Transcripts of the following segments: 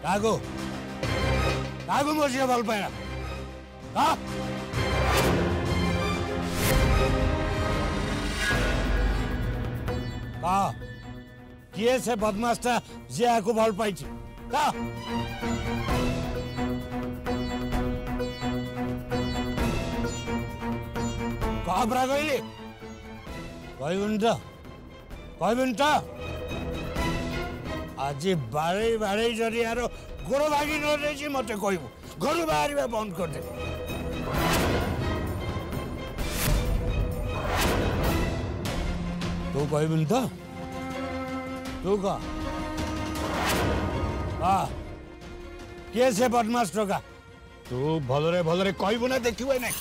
कागो कागो मो झील भल पाइना किए से बदमाशटा जिया को भल पाई कह परा कहली कहबुन तो आज बाड़े बाड़े जदि यार गोड़ भागी न मत कहबू घर बाहर बंद कर दे तू कहबुन तो तू कह किए से बदमाश टका तू भलरे भलरे कहबू ना देखिए ना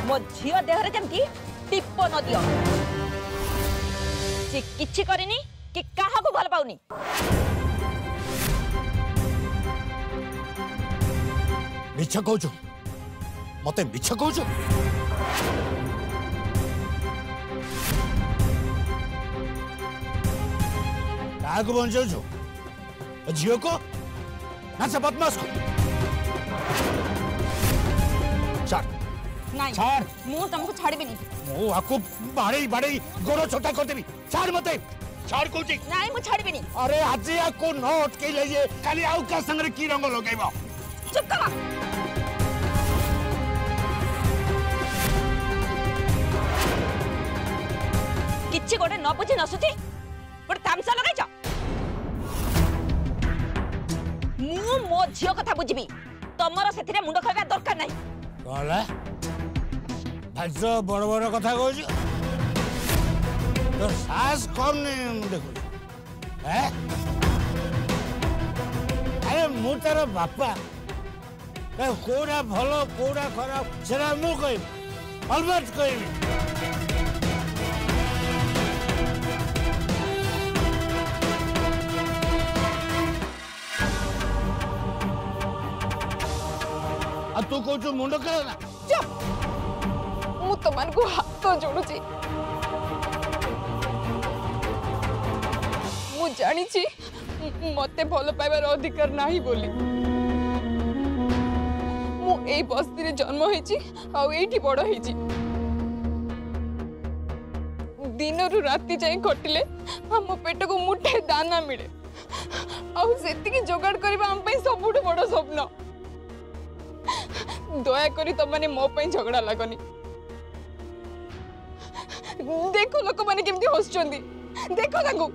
मो झील देहरे जमती टिप न दियो से किछि करिनी कि काहा को भल पाउनी मिछ कहूछु मते मिछ कहूछु कागो बंचाउछु झील को ना से बदमाश को नहीं मु तुमको छाड़बेनी मु आको बाड़े बाड़े गोड़ छोटा कर देबी छाड़ मते छाड़ कोची नहीं मु छाड़बेनी अरे आज आको न अटके ले ये खाली आउ का संग रे की रंग लगाइबो चुप कर किछि गोटे न बुझी नसुती गोटे तामसा लगाइछ मु मो झियो कथा बुझिबी तमरो सेथिरे मुंड खाइबा दरकार नाही कहला आज बड़ बड़ कथा कहू तो सास कम नहीं देखो अरे मु तार बापा कौड़ा भल कौड़ा खराब से मु कह अलबत कह तू कौच मुंड खेल ना मु तुमन को हाथ जोड़ुची मु जानी छी मते भल पाइबार अधिकार नाही बोली मु एई बस्ती रे जन्म होईची आ एठी बड़ होईची दिन रु राति जाई खटिले हम पेट को मुठे दाना मिले आ सेति की जोगाड़ करबा हम पई सबुठ बड़ स्वप्न दया करी तमने मो पई झगड़ा लागनी देखो लोक माने केमती हसचंदी देखो तांगो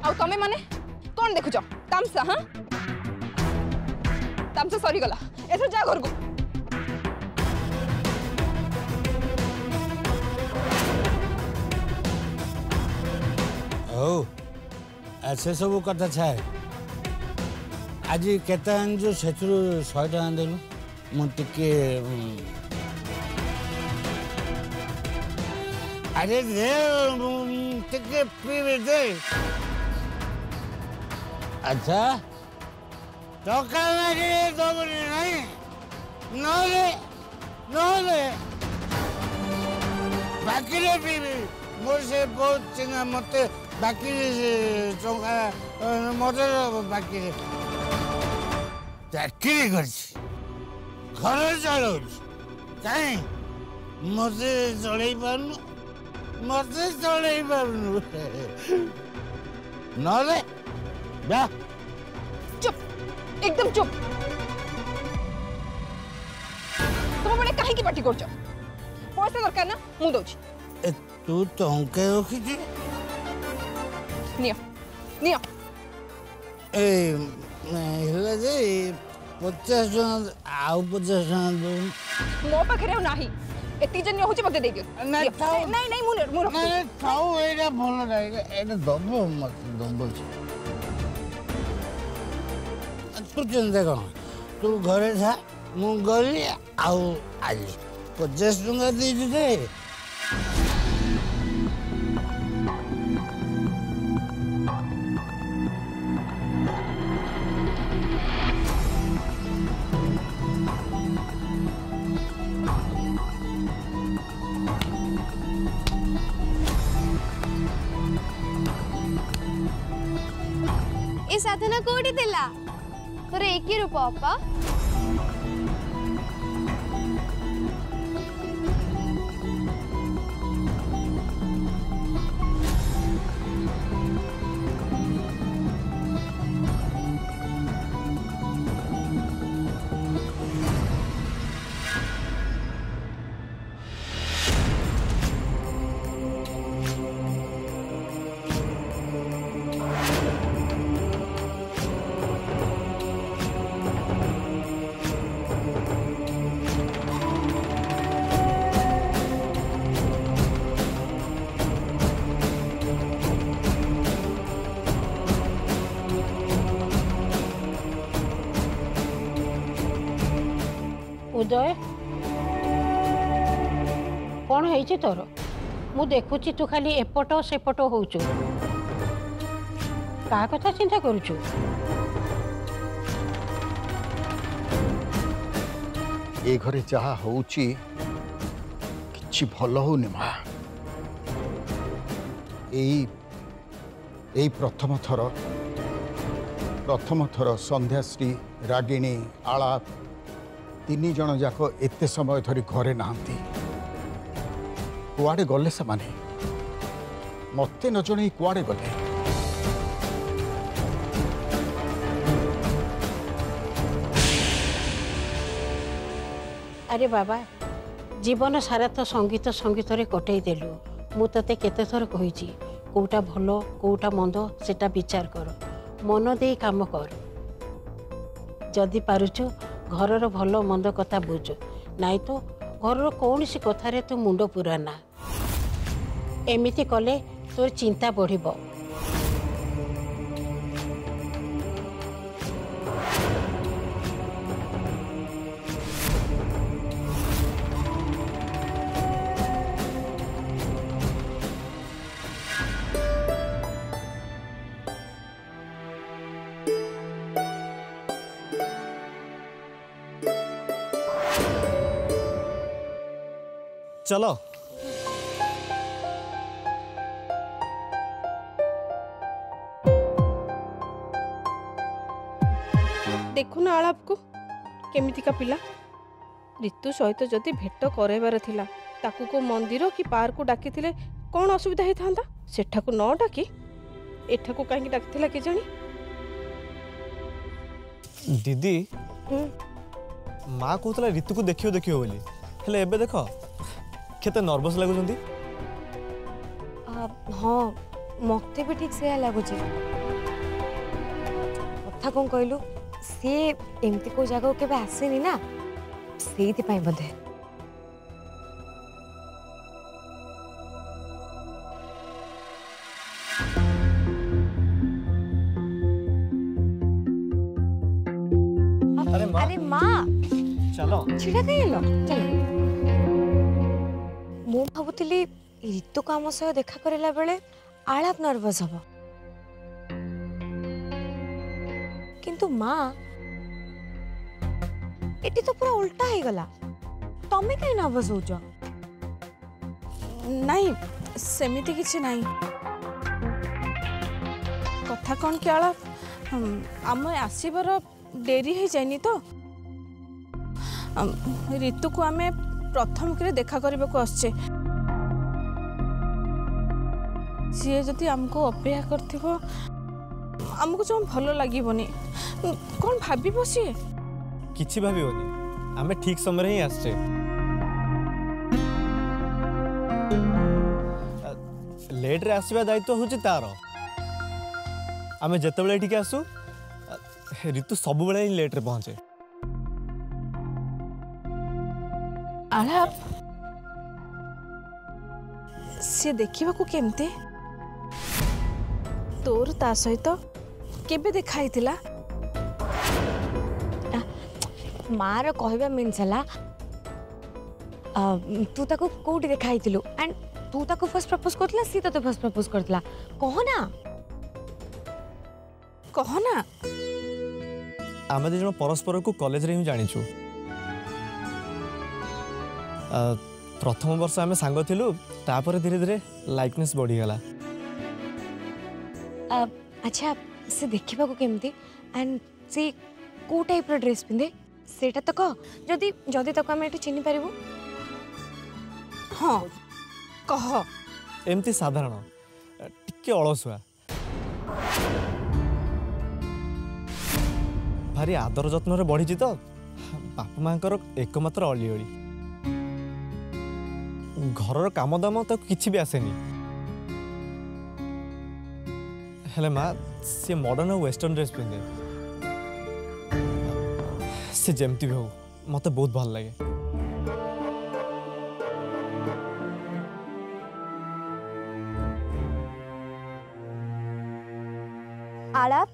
आ तमे माने कोन देखुछ तामसा हां तामसा सरी गला एथर जा घर को ओ ऐसे सब कथा छाए आज केता जो सेथुरु 100 टका देलु मुझे अरे दे टिके पीवे दे अच्छा टका लगे तो नहीं नले नले बाकी रे पीवे मोर से बहुत चिंगा मते बाकी टका मते बाकी चाकरी कर घर चलो कहीं मत चल मत चल नले चुप एकदम चुप तुम मैंने कहीं की पार्टी कर पैसा दरकार ना मु दउची तू टंके रखी नियो नियो ए हेला जे 50 टका आउ 50 टका मो पाखे ना एति जन होची मते दे दियो नहीं थाओ नहीं नहीं मु नहीं थाओ एटा भलो नहीं एटा दबो मत दबो तू चिंता कर तू घरे था मु गली आउ आज 50 टका दे दे ए साधना कोठी देला तोर एक ही रूप अपा उदय कौन है तोर मु देखुची तू खाली एपट सेपट होचु का कथा चिंता करुचु ए घरे जहा होउची किछि भलो होनी मा एई प्रथम थर संध्याश्री रागिणी आलाप तीन जन जाक एते समय धरी घरे नहांती कुआडे गले से माने मते न जणे कुआडे गले अरे बाबा जीवन सारा तो संगीत संगीत रे कटई देलु मु तते केते थर कहिची कोटा भलो कोटा मंद सेटा विचार कर मन दे काम कर जदि पारुछु घरर भलो मंद कथा बुझ नाई तो घरर कौन सी कथारे तू मुंड पुराना एमिति कले तोर चिंता बढ़िबो चलो देखु ना आलाप को केमितिका पिला ऋतु सहित जदि भेट कराइबार थिला ताकू को मंदिर कि पार्क को डाकी थिले कौन असुविधा ही थांदा सेठा को न डाकी एठा को काहे डाकी थिला के जानी दीदी माँ कहूला ऋतु को देखियो देखियो बोली हेले एबे देख केते नर्वस लागुचंदी हाँ मते भी ठीक से लगुच कथा कौन कहलु सी एमती को जगह के आसेनी ना से बोधे अरे माँ चलो छिड़ा कहीं चलो मु भावुली ऋतु को आम सह देखा करला बेले आलाप नर्वस हम किंतु माँ एटी तो पूरा उल्टा ही गला तमे कहीं नर्वस हो जा नहीं सेमिति किछि नहीं कथा कौन कि आलाप आम आसबार डेरी ही जाइनी तो ऋतु को आमे प्रथम के देखा करने को आसचे सी जदि आमको अपेक्षा करथिबो आमको जो भलो लागिबोनी कौन भाबिबो सी किछि भाबिबोनी आमे ठीक समय ही आसचे लेट रे आसीबा दायित्व होची तार आमे जतबेले एठी के आसु ऋतु सब बेले ही लेट रे पहुंचे आलाप सी देखा केमती तोर ता सहित केबे देखाई थिला मार कहवा मीन्स है तू ताको कोठी देखाई थिलु एंड तू ताको फर्स्ट प्रपोज करथला सी तो फर्स्ट प्रपोज करथला कह ना आम दु जन परस्पर को कॉलेज रे ही जानिछु प्रथम वर्ष आम सांग थिलु तापर धीरे धीरे लाइकनेस बढ़ी गला। अच्छा से देखा केमती एंड सी को टाइप रो ड्रेस पिंधे सेटा तो कह जदि जदि तक आम एठी चिन्हि पारिबु। हाँ कह एमती साधारण टिके अलसुआ भारी आदर जत्न बढ़ी तो बापा माँ एकमात्र अलीअली घर काम दाम तो किसी भी आसेनी हेले माँ सी मॉडर्न और वेस्टर्न ड्रेस पिंधे से जमती भी हो मत बहुत भल लगे। आलाप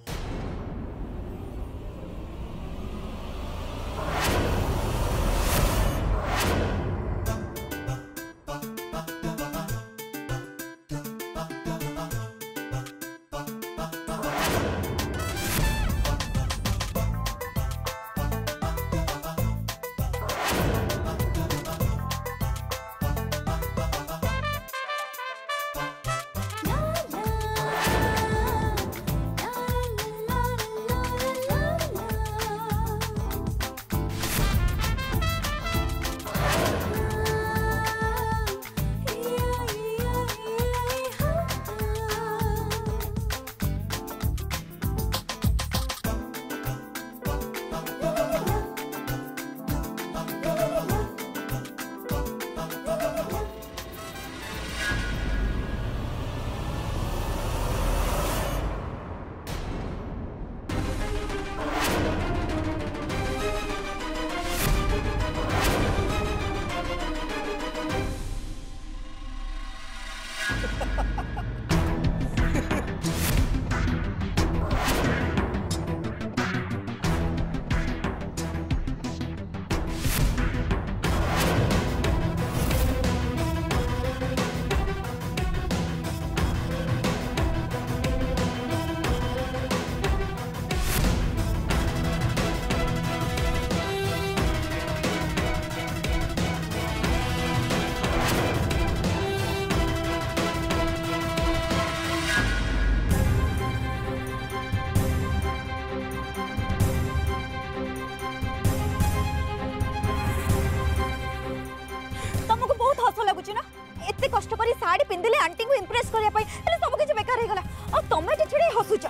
कष्ट करी साड़ी पिंधिले आंटी को इंप्रेस करया पई हेले सब किछ बेकार हे गला आ तमे जे छिड़े हसुच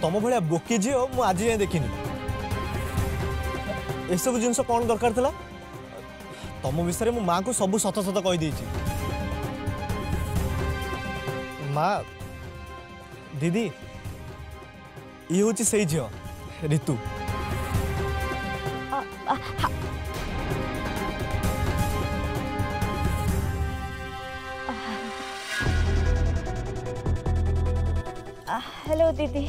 तम भलिया बोकी जियो मु आज जाय देखिनी ए सब जिंस कोन दरकार थला तम विषय मु मां को सब सत सत कहि देछि मां दीदी ये होची सही जियो ऋतु हेलो दीदी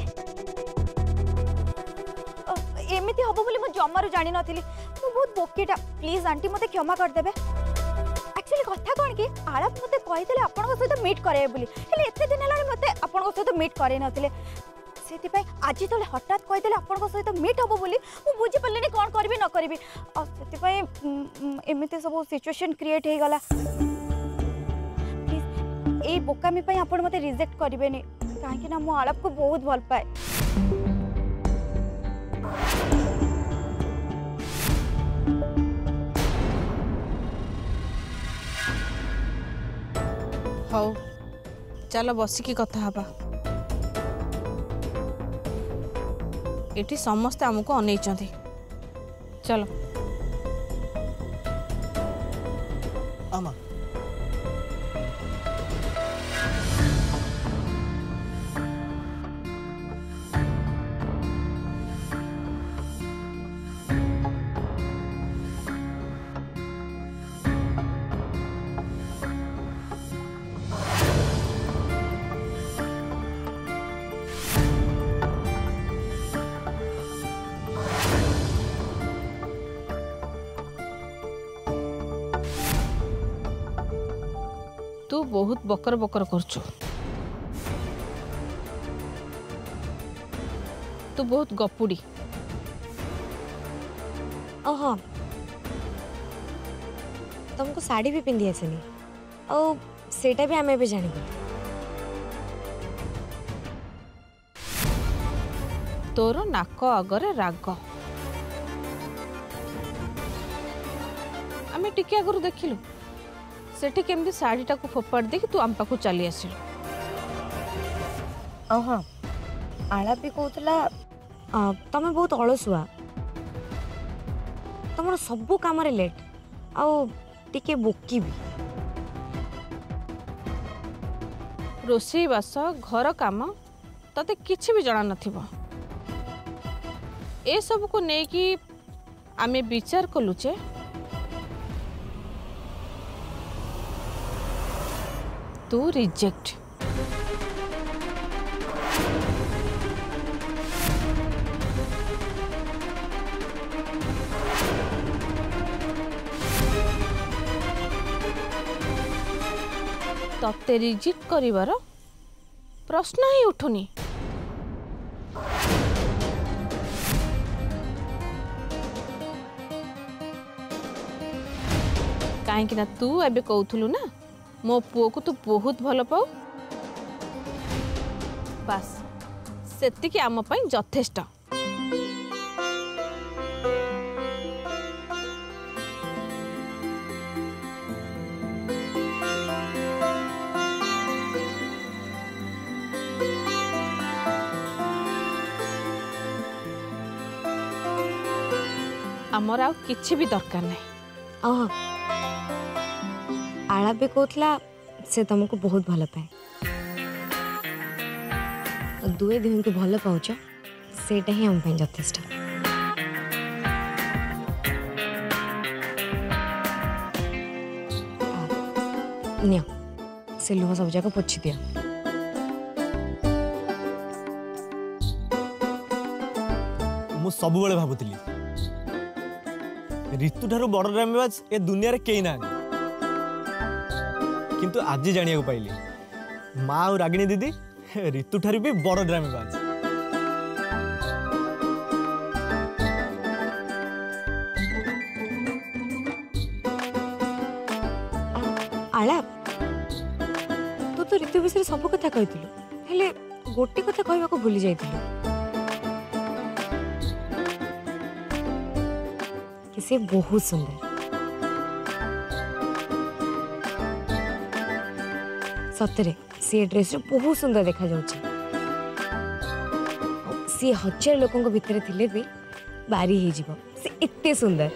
एमती हम बोली मु जमारू जानी नथिली मु बहुत बोकीटा प्लीज आंटी मते क्षमा कर देबे एक्चुअली कथा कोन कि आलाप मते कहितले आपन सहित मीट करे बोली हेले एते दिन लानी मते आपन सहित मीट करे नथिले सेति पई आज तले हठात कहितले आपन सहित मीट हबो बोली मु बुझी पल्लेनी कोन करबी न करबी आ सेति पई एमती सब सिचुएशन क्रिएट हे गला प्लीज ए बोकामी पई आपन मते रिजेक्ट करबेनी काहे ना मु आलाप को बहुत भल पाए हौ चलो बसिकी कथा हबा एटी समस्ते हमको अनैचंती चलो आमा तू बहुत बकर बकर करछु। तू बहुत गपुड़ी। हाँ तुमको साड़ी भी पिंधि आसेनी और सेटा भी आमे भी जानिबो। तोर नाक आगरे राग आमे टिके आगरु देखिलु सेठी केमती साड़ीटा को फोपाड़ देखि तू आम पाखु चली आसिलु। हाँ आला भी कहतला तमे बहुत अलसुआ तुम सबू काम लेट आउ टिके बोकी भी। रोषेई बास घर काम तते किछि भी जाना नथिबो। ए सब को नै कि आमे विचार कलुचे तू रिजेक्ट। तते रिजेक्ट करिवार प्रश्न ही उठुनी। कहीं ना तू एबे कहूलु ना मो पुओ को तू बहुत भल पाऊ बास सेतिकी आम पई यथेष्ट। आमर आउ किछि भी दरकार नहीं। आला भी कहतला से तुमको बहुत भल पाए दुए दिन को भल पाउछ सेटा ही हम पई यथेष्ट। नियो से लुह सब जगह पोछि दिया। मु सब बेले भाबुतली ऋतु ठारू बड़ ड्रामेबाज ए दुनिया रे केई ना किंतु आज जानिया को पाइली माँ और रागिणी दीदी ऋतु ठारू भी बड़ ड्रामेबाज। आला तू तो ऋतु विषय सब कथा कहिथिलु हेले गोटे कथा कहबा को भूली जाइथिलु कि से बहुत सुंदर। सतरे सी ड्रेस बहुत सुंदर देखा जाउची। सी हजार लोकों को भितर थिले भी बारी ही जीवो से इत्ते सुंदर।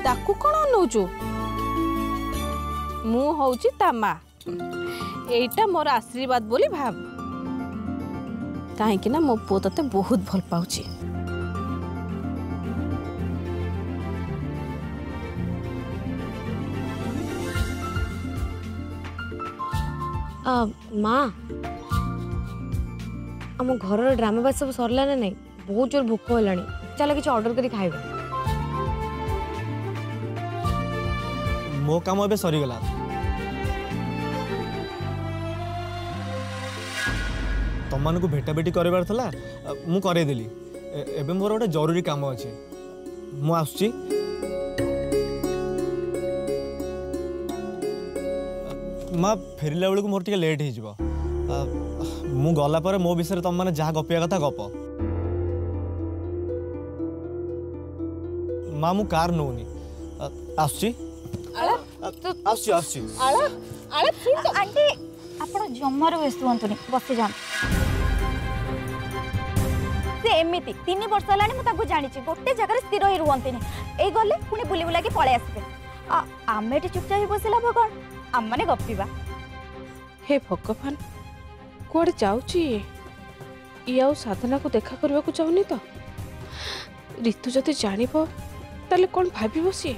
ताकू कौन नौचु मु हूँ ता माँ एटा मोर आशीर्वाद बोली भाव कहीं ना मो पुओ तते बहुत भल पाउची। माँ आम घर ड्रामा सब सरला ना नहीं बहुत जोर भोक होलानी चल किसी ऑर्डर करी खाइबा। मो काम एबे सरी गला तमन को भेटा बेटी करबार थला मु करे देली एबे मोर गोटे जरूरी काम अछि मु आसुची। माँ फेरिला बेलू मोर टिके लेट हो जिवो मु गला पर मो विषय तुम मैंने जहाँ गपिया कथा गप। माँ मु कार नौनी आसुची आसुची आंटी आपण जम्मार व्यस्त हुंतुनी बसी जान से एमिति 3 वर्ष हलानी मु ताको जानि छि गोटे जगह स्थिर होई रुहंतिनी ए गले पुनी बुली बुला के पळे आसीबे आमे टी चुपचाप बसिला भगवान आम माने गपिबा। हे भगवान कुआड़े जाऊची ये आउ साधना को देखा करने को चाहूनी तो ऋतु जदि जानिब ताले कौन भाविब सी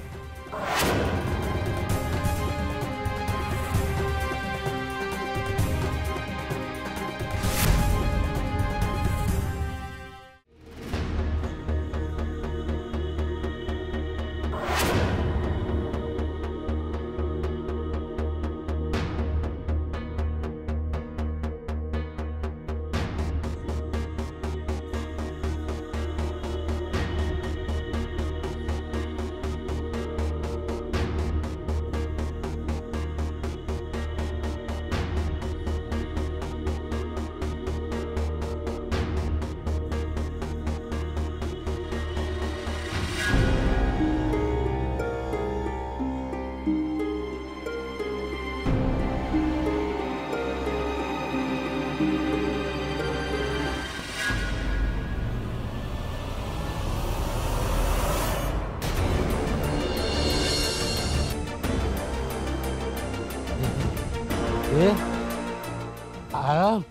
आराम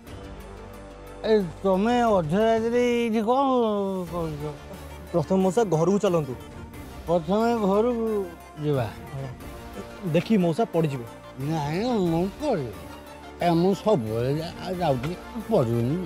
तुम्हें अधरात्रि ये कौन कर प्रथम मौसा घर को चलतु प्रथम घर जावा देखी मौसा पड़ज ना मुझे सब जाऊँगी पड़ूनी